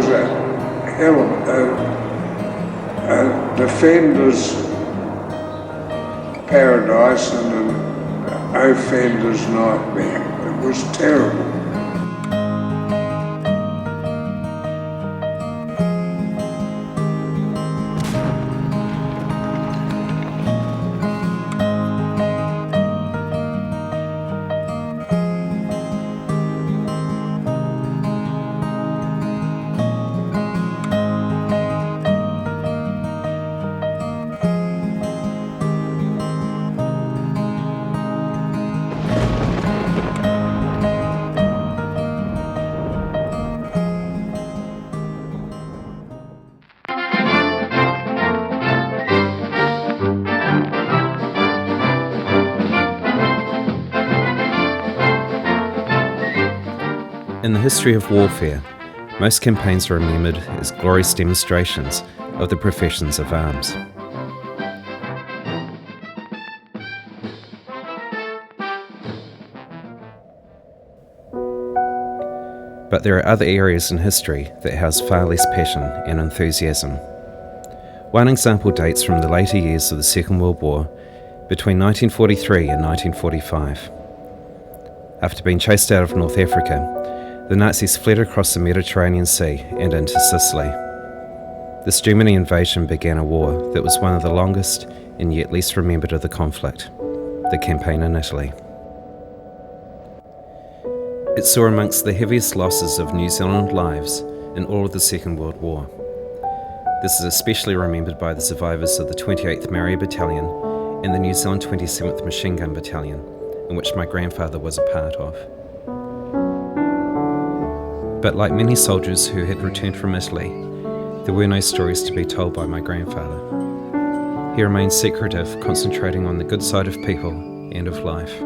was a hell of a defender's paradise and an offender's nightmare. It was terrible. In the history of warfare, most campaigns are remembered as glorious demonstrations of the professions of arms. But there are other areas in history that house far less passion and enthusiasm. One example dates from the later years of the Second World War, between 1943 and 1945. After being chased out of North Africa, the Nazis fled across the Mediterranean Sea and into Sicily. This Germany invasion began a war that was one of the longest and yet least remembered of the conflict, the campaign in Italy. It saw amongst the heaviest losses of New Zealand lives in all of the Second World War. This is especially remembered by the survivors of the 28th Marine Battalion and the New Zealand 27th Machine Gun Battalion, in which my grandfather was a part of. But like many soldiers who had returned from Italy, there were no stories to be told by my grandfather. He remained secretive, concentrating on the good side of people and of life.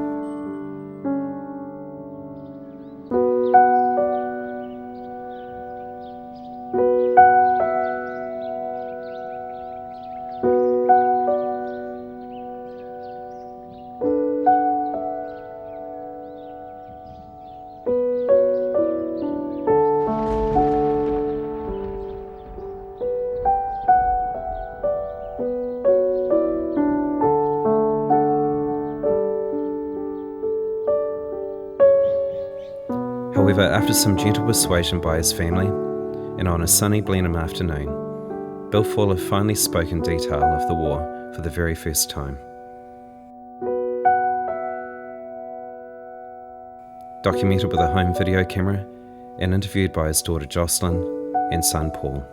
However, after some gentle persuasion by his family, and on a sunny Blenheim afternoon, Bill Fuller finally spoke in detail of the war for the very first time. Documented with a home video camera and interviewed by his daughter Jocelyn and son Paul.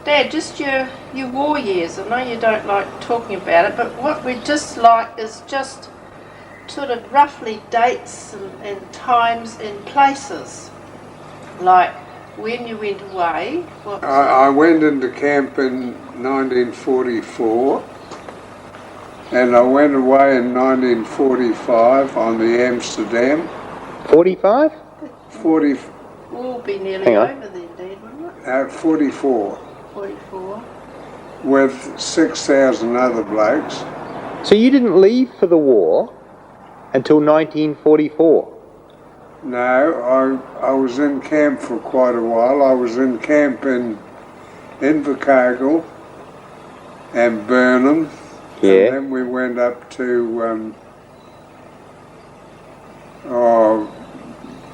Dad, just your war years. I know you don't like talking about it, but what we'd just like is just sort of roughly dates and times and places. Like when you went away. I went into camp in 1944 and I went away in 1945 on the Amsterdam. 45? 40. We'll be nearly over then, Dad, wouldn't it? 44. 44. With 6,000 other blokes. So you didn't leave for the war until 1944? No, I was in camp for quite a while. I was in camp in Invercargill and Burnham. Yeah. And then we went up to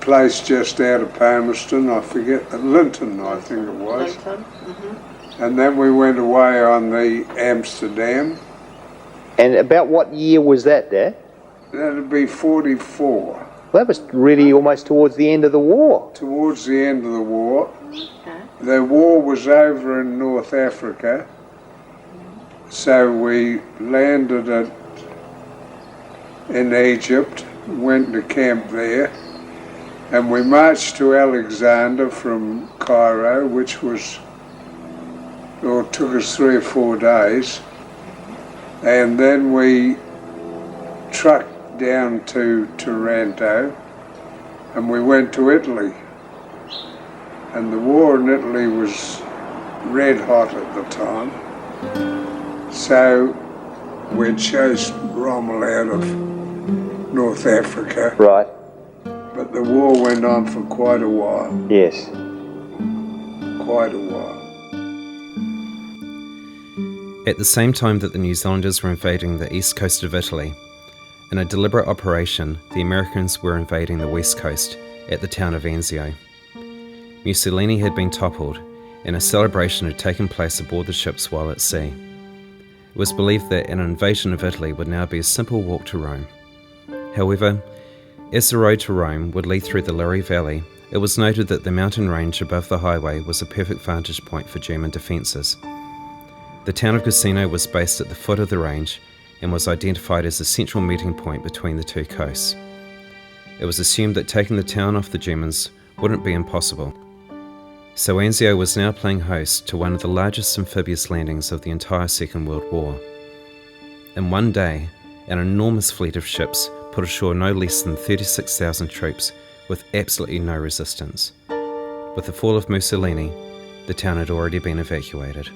place just out of Palmerston, I forget, Linton I think it was. Linton. Mm-hmm. And then we went away on the Amsterdam. And about what year was that, Dad? That'd be 44. Well, that was really almost towards the end of the war. Towards the end of the war. Okay. The war was over in North Africa, so we landed in Egypt, went to camp there, and we marched to Alexander from Cairo, which took us 3 or 4 days, and then we trucked down to Taranto, and we went to Italy. And the war in Italy was red hot at the time. So We chased Rommel out of North Africa, Right. but the war went on for quite a while. Yes. Quite a while. At the same time that the New Zealanders were invading the east coast of Italy, in a deliberate operation, the Americans were invading the west coast at the town of Anzio. Mussolini had been toppled, and a celebration had taken place aboard the ships while at sea. It was believed that an invasion of Italy would now be a simple walk to Rome. However, as the road to Rome would lead through the Luri Valley, it was noted that the mountain range above the highway was a perfect vantage point for German defences. The town of Cassino was based at the foot of the range and was identified as the central meeting point between the two coasts. It was assumed that taking the town off the Germans wouldn't be impossible. So Anzio was now playing host to one of the largest amphibious landings of the entire Second World War. In one day, an enormous fleet of ships put ashore no less than 36,000 troops with absolutely no resistance. With the fall of Mussolini, the town had already been evacuated.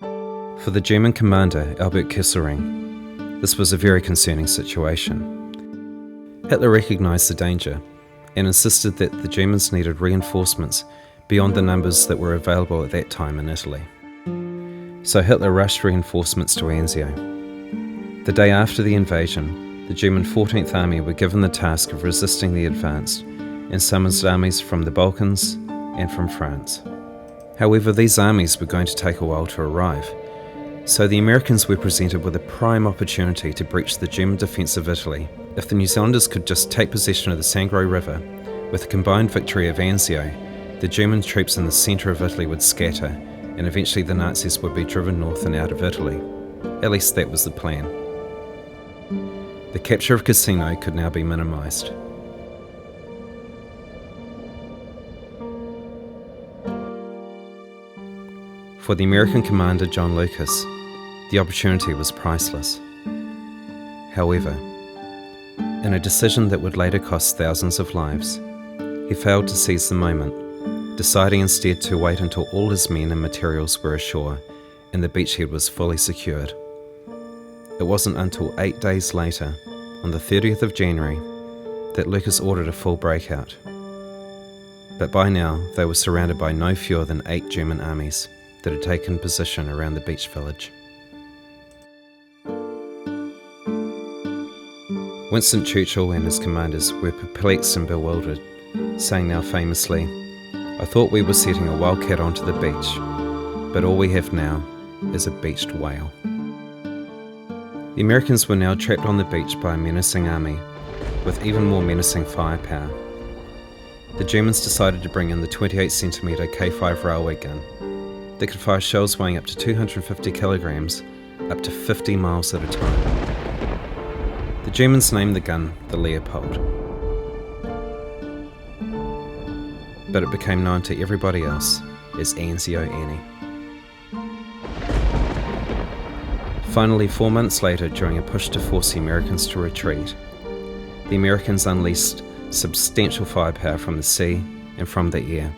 For the German commander, Albert Kesselring, this was a very concerning situation. Hitler recognised the danger and insisted that the Germans needed reinforcements beyond the numbers that were available at that time in Italy. So Hitler rushed reinforcements to Anzio. The day after the invasion, the German 14th Army were given the task of resisting the advance and summoned armies from the Balkans and from France. However, these armies were going to take a while to arrive, so the Americans were presented with a prime opportunity to breach the German defence of Italy. If the New Zealanders could just take possession of the Sangro River, with the combined victory of Anzio, the German troops in the centre of Italy would scatter, and eventually the Nazis would be driven north and out of Italy. At least that was the plan. The capture of Cassino could now be minimised. For the American commander John Lucas, the opportunity was priceless. However, in a decision that would later cost thousands of lives, he failed to seize the moment, deciding instead to wait until all his men and materials were ashore and the beachhead was fully secured. It wasn't until 8 days later, on the 30th of January, that Lucas ordered a full breakout. But by now, they were surrounded by no fewer than 8 German armies that had taken position around the beach village. Winston Churchill and his commanders were perplexed and bewildered, saying now famously, "I thought we were setting a wildcat onto the beach, but all we have now is a beached whale." The Americans were now trapped on the beach by a menacing army, with even more menacing firepower. The Germans decided to bring in the 28cm K5 railway gun that could fire shells weighing up to 250 kilograms, up to 50 miles at a time. The Germans named the gun the Leopold, but it became known to everybody else as Anzio Annie. Finally, 4 months later, during a push to force the Americans to retreat, the Americans unleashed substantial firepower from the sea and from the air,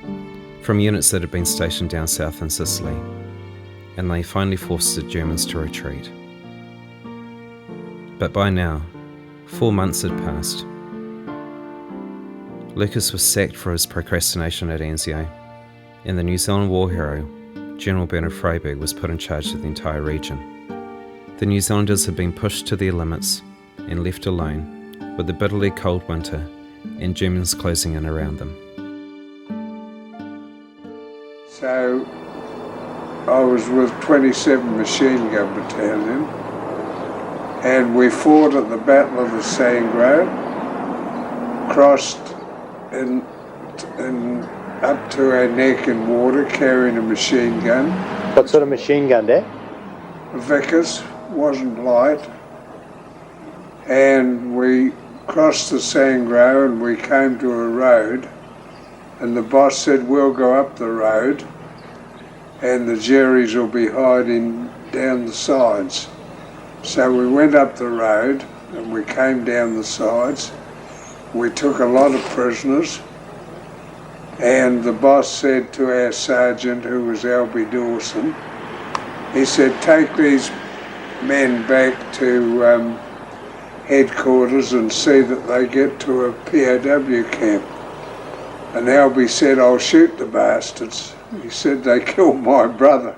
from units that had been stationed down south in Sicily, and they finally forced the Germans to retreat. But by now, 4 months had passed. Lucas was sacked for his procrastination at Anzio, and the New Zealand war hero, General Bernard Freyberg, was put in charge of the entire region. The New Zealanders had been pushed to their limits and left alone, with the bitterly cold winter and Germans closing in around them. So I was with 27 Machine Gun Battalion, and we fought at the Battle of the Sangro, crossed in up to our neck in water carrying a machine gun. What sort of machine gun there? A Vickers, wasn't light, and we crossed the Sangro and we came to a road, and the boss said, "We'll go up the road and the Jerrys will be hiding down the sides." So we went up the road and we came down the sides. We took a lot of prisoners, and the boss said to our sergeant, who was Albie Dawson, he said, "Take these men back to headquarters and see that they get to a POW camp. And Albie said, "I'll shoot the bastards." He said, "They killed my brother."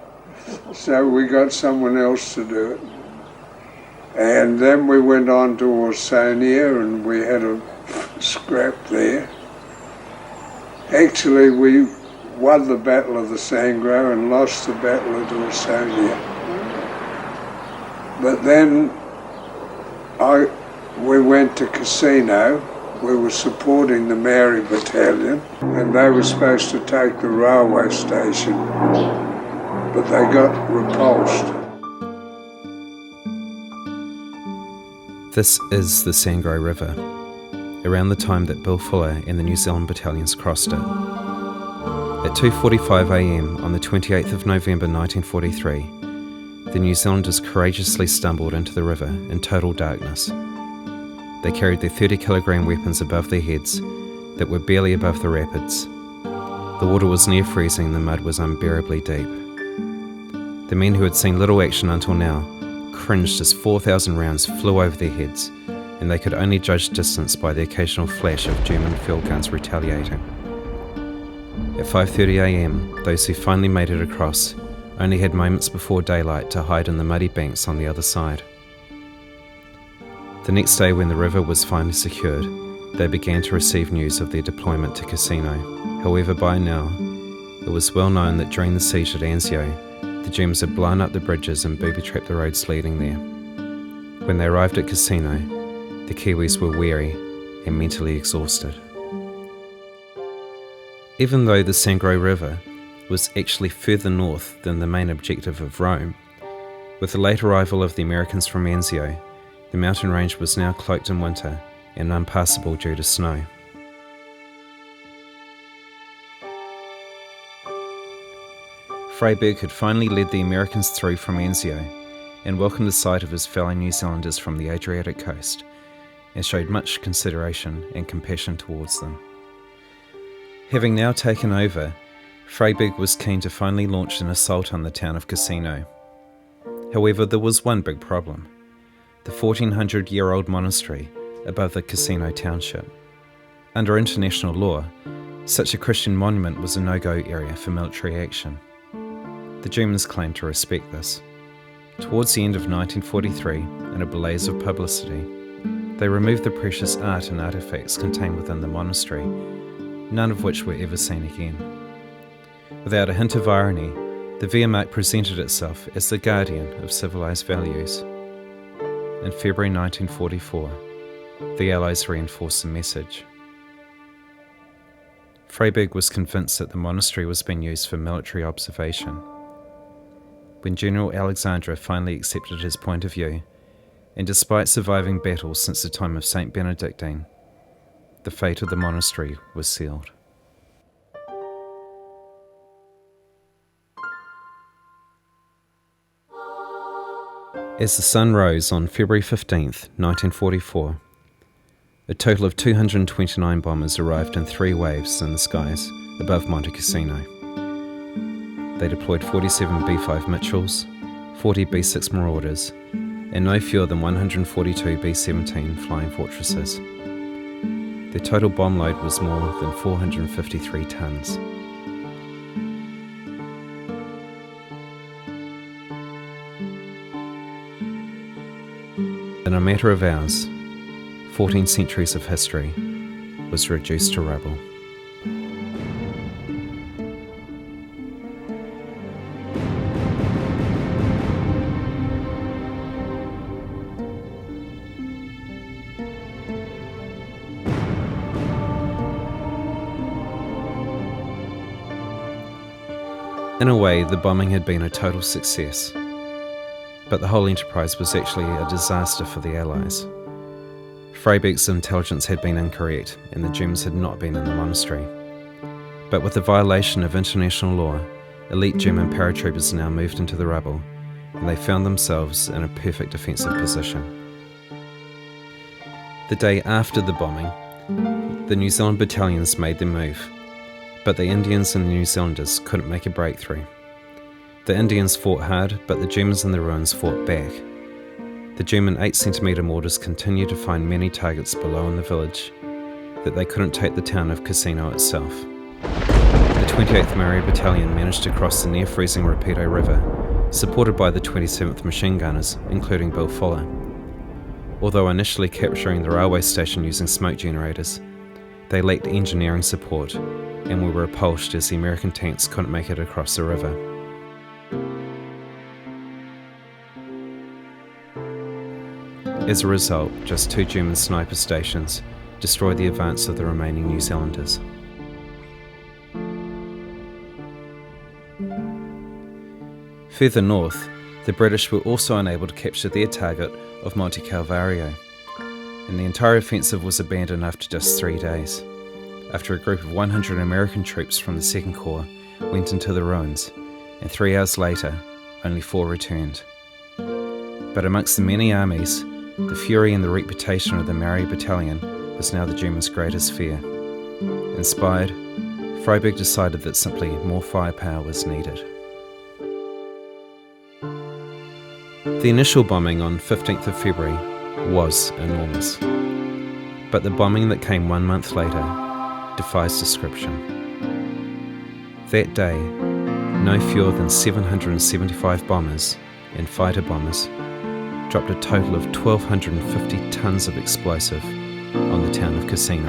So we got someone else to do it. And then we went on to Orsonia and we had a scrap there. Actually, we won the Battle of the Sangro and lost the Battle of Orsonia. But then we went to Casino. We were supporting the Maori Battalion and they were supposed to take the railway station, but they got repulsed. This is the Sangro River, around the time that Bill Fuller and the New Zealand battalions crossed it. At 2:45 a.m. on the 28th of November 1943, the New Zealanders courageously stumbled into the river in total darkness. They carried their 30-kilogram weapons above their heads that were barely above the rapids. The water was near freezing and the mud was unbearably deep. The men who had seen little action until now cringed as 4,000 rounds flew over their heads, and they could only judge distance by the occasional flash of German field guns retaliating. At 5:30 a.m, those who finally made it across only had moments before daylight to hide in the muddy banks on the other side. The next day, when the river was finally secured, they began to receive news of their deployment to Casino. However, by now, it was well known that during the siege at Anzio, the Germans had blown up the bridges and booby-trapped the roads leading there. When they arrived at Casino, the Kiwis were weary and mentally exhausted. Even though the Sangro River was actually further north than the main objective of Rome, with the late arrival of the Americans from Anzio, the mountain range was now cloaked in winter and unpassable due to snow. Freyberg had finally led the Americans through from Anzio and welcomed the sight of his fellow New Zealanders from the Adriatic coast, and showed much consideration and compassion towards them. Having now taken over, Freyberg was keen to finally launch an assault on the town of Casino. However, there was one big problem: the 1400-year-old monastery above the Casino township. Under international law, such a Christian monument was a no-go area for military action. The Germans claimed to respect this. Towards the end of 1943, in a blaze of publicity, they removed the precious art and artefacts contained within the monastery, none of which were ever seen again. Without a hint of irony, the Wehrmacht presented itself as the guardian of civilized values. In February 1944, the Allies reinforced the message. Freyberg was convinced that the monastery was being used for military observation. When General Alexandra finally accepted his point of view, and despite surviving battles since the time of St. Benedictine, the fate of the monastery was sealed. As the sun rose on February 15th, 1944, a total of 229 bombers arrived in 3 waves in the skies above Monte Cassino. They deployed 47 B-5 Mitchells, 40 B-6 Marauders, and no fewer than 142 B-17 Flying Fortresses. Their total bomb load was more than 453 tons. In a matter of hours, 14 centuries of history was reduced to rubble. In a way, the bombing had been a total success, but the whole enterprise was actually a disaster for the Allies. Freyberg's intelligence had been incorrect, and the Germans had not been in the monastery. But with the violation of international law, elite German paratroopers now moved into the rubble, and they found themselves in a perfect defensive position. The day after the bombing, the New Zealand battalions made their move, but the Indians and the New Zealanders couldn't make a breakthrough. The Indians fought hard, but the Germans in the ruins fought back, the German 8cm mortars continued to find many targets below in the village, that they couldn't take the town of Casino itself. The 28th Maori Battalion managed to cross the near-freezing Rapido River, supported by the 27th machine gunners, including Bill Fuller. Although initially capturing the railway station using smoke generators, they lacked engineering support and were repulsed as the American tanks couldn't make it across the river. As a result, just 2 German sniper stations destroyed the advance of the remaining New Zealanders. Further north, the British were also unable to capture their target of Monte Calvario, and the entire offensive was abandoned after just 3 days, after a group of 100 American troops from the Second Corps went into the ruins, and 3 hours later, only 4 returned. But amongst the many armies, the fury and the reputation of the Maori Battalion was now the Germans' greatest fear. Inspired, Freyberg decided that simply more firepower was needed. The initial bombing on 15th of February was enormous, but the bombing that came 1 month later defies description. That day, no fewer than 775 bombers and fighter bombers dropped a total of 1,250 tons of explosive on the town of Casino.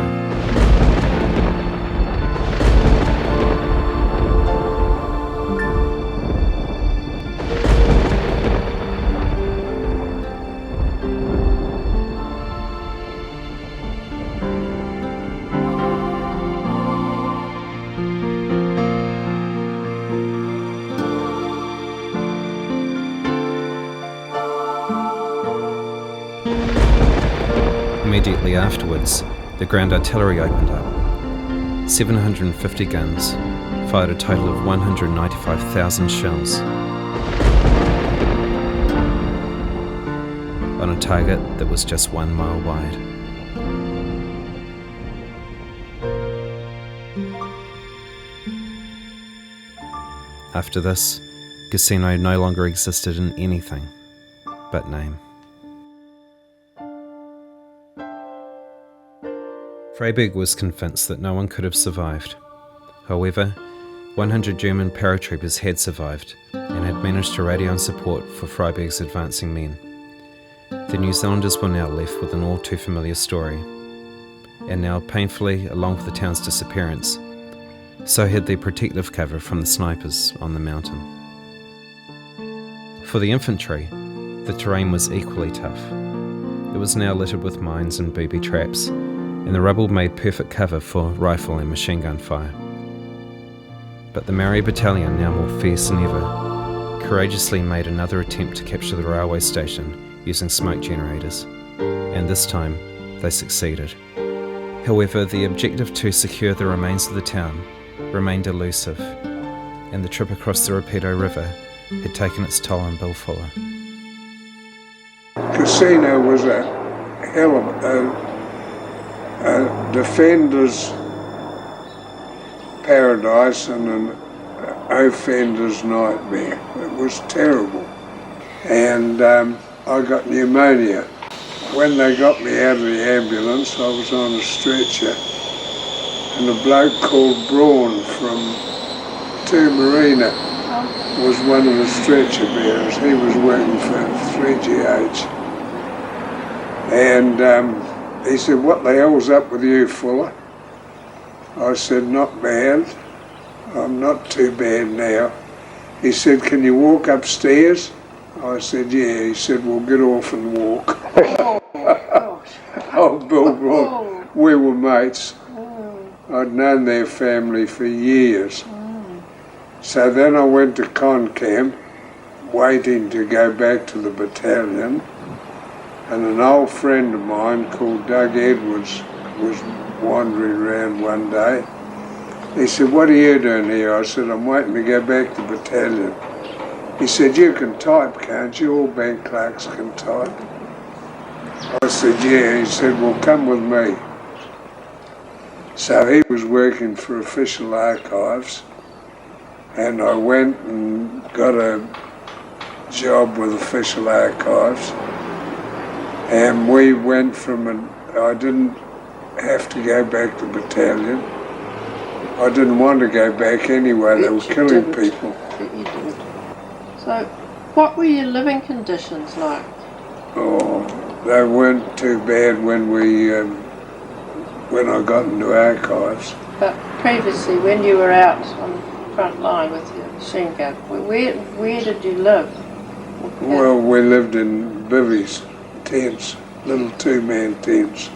Immediately afterwards, the ground artillery opened up. 750 guns fired a total of 195,000 shells on a target that was just 1 mile wide. After this, Casino no longer existed in anything but name. Freyberg was convinced that no one could have survived. However, 100 German paratroopers had survived and had managed to radio in support for Freyberg's advancing men. The New Zealanders were now left with an all too familiar story, and now painfully, along with the town's disappearance, so had their protective cover from the snipers on the mountain. For the infantry, the terrain was equally tough. It was now littered with mines and booby traps, and the rubble made perfect cover for rifle and machine gun fire. But the Maori Battalion, now more fierce than ever, courageously made another attempt to capture the railway station using smoke generators, and this time they succeeded. However, the objective to secure the remains of the town remained elusive, and the trip across the Rapido River had taken its toll on Bill Fuller. Casino was a hell of a defender's paradise and an offender's nightmare. It was terrible. And I got pneumonia. When they got me out of the ambulance, I was on a stretcher, and a bloke called Braun from Marina was one of the stretcher bearers. He was working for 3GH. And he said, "What the hell's up with you, Fuller?" I said, "Not bad. I'm not too bad now." He said, "Can you walk upstairs?" I said, "Yeah." He said, "Well, get off and walk." Oh, gosh. Oh, Bill Braun, we were mates. I'd known their family for years. So then I went to con camp, waiting to go back to the battalion. And an old friend of mine called Doug Edwards was wandering around one day. He said, "What are you doing here?" I said, "I'm waiting to go back to battalion." He said, "You can type, can't you? All bank clerks can type." I said, "Yeah." He said, "Well, come with me." So he was working for Official Archives, and I went and got a job with Official Archives. And we went I didn't have to go back to battalion. I didn't want to go back anyway, they were killing people. But you didn't. So, what were your living conditions like? Oh, they weren't too bad when I got into archives. But previously, when you were out on the front line with your machine gun, where did you live? Well, we lived in bivvies, tents, little two-man tents.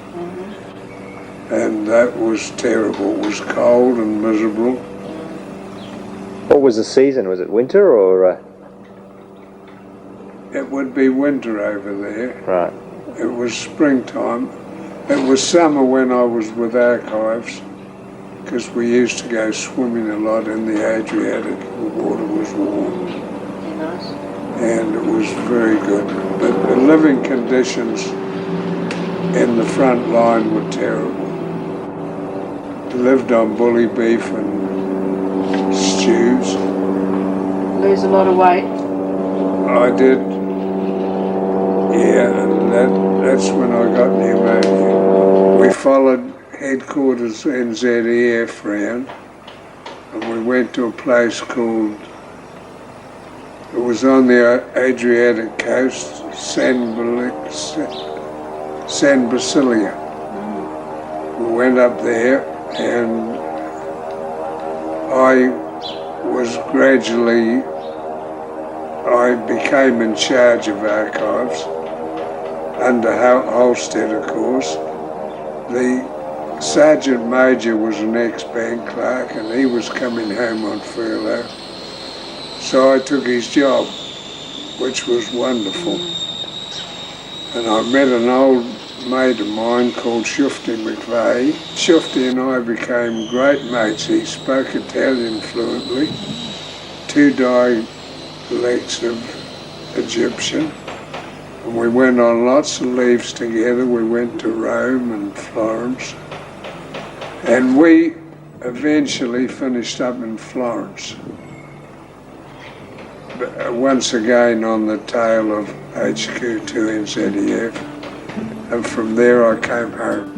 And that was terrible. It was cold and miserable. What was the season? Was it winter or? It would be winter over there. Right. It was springtime. It was summer when I was with archives, because we used to go swimming a lot in the Adriatic. The water was warm. Very nice. And it was very good. But the living conditions in the front line were terrible. Lived on bully beef and stews. Lose a lot of weight. I did. Yeah, and that's when I got pneumonia. We followed headquarters NZEF round, and we went to a place called, it was on the Adriatic coast, San Basilia. We went up there, and I became in charge of archives under Holstead, of course. The Sergeant Major was an ex-bank clerk, and he was coming home on furlough. So I took his job, which was wonderful. And I met an old mate of mine called Shufty McVeigh. Shufty and I became great mates. He spoke Italian fluently, 2 dialects of Egyptian. And we went on lots of leaves together. We went to Rome and Florence. And we eventually finished up in Florence. But once again on the tail of HQ2 NZEF. And from there I came home.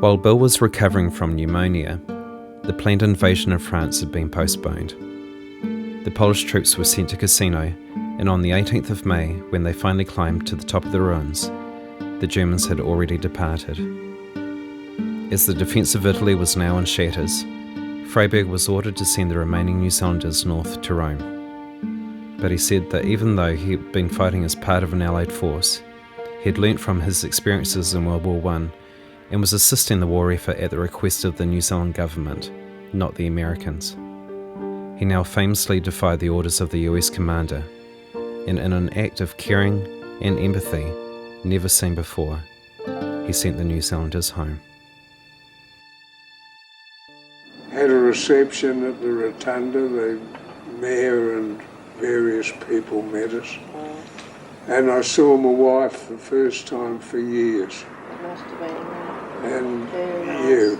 While Bill was recovering from pneumonia, the planned invasion of France had been postponed. The Polish troops were sent to Cassino, and on the 18th of May, when they finally climbed to the top of the ruins, the Germans had already departed. As the defence of Italy was now in shatters, Freyberg was ordered to send the remaining New Zealanders north to Rome. But he said that even though he had been fighting as part of an Allied force, he had learnt from his experiences in World War I and was assisting the war effort at the request of the New Zealand government, not the Americans. He now famously defied the orders of the US commander, and in an act of caring and empathy never seen before, he sent the New Zealanders home. Had a reception at the Rotunda. The mayor and various people met us. And I saw my wife the first time for years. It must have been. And Very nice. you.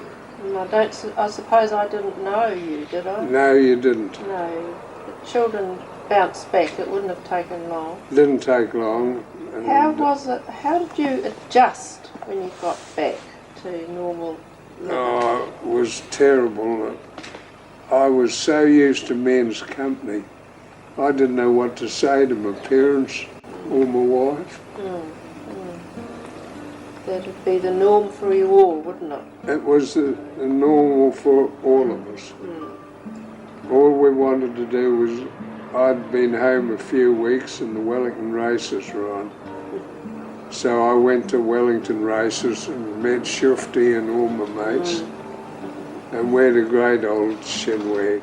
I suppose I didn't know you, did I? No, you didn't. No. The children bounced back. It wouldn't have taken long. Didn't take long. And How was it? How did you adjust when you got back to normal living? Oh, it was terrible. I was so used to men's company. I didn't know what to say to my parents or my wife. That'd be the norm for you all, wouldn't it? It was the normal for all of us. All we wanted to do was, I'd been home a few weeks and the Wellington races were on. So I went to Wellington races and met Shufty and all my mates. And we had a great old shinwag.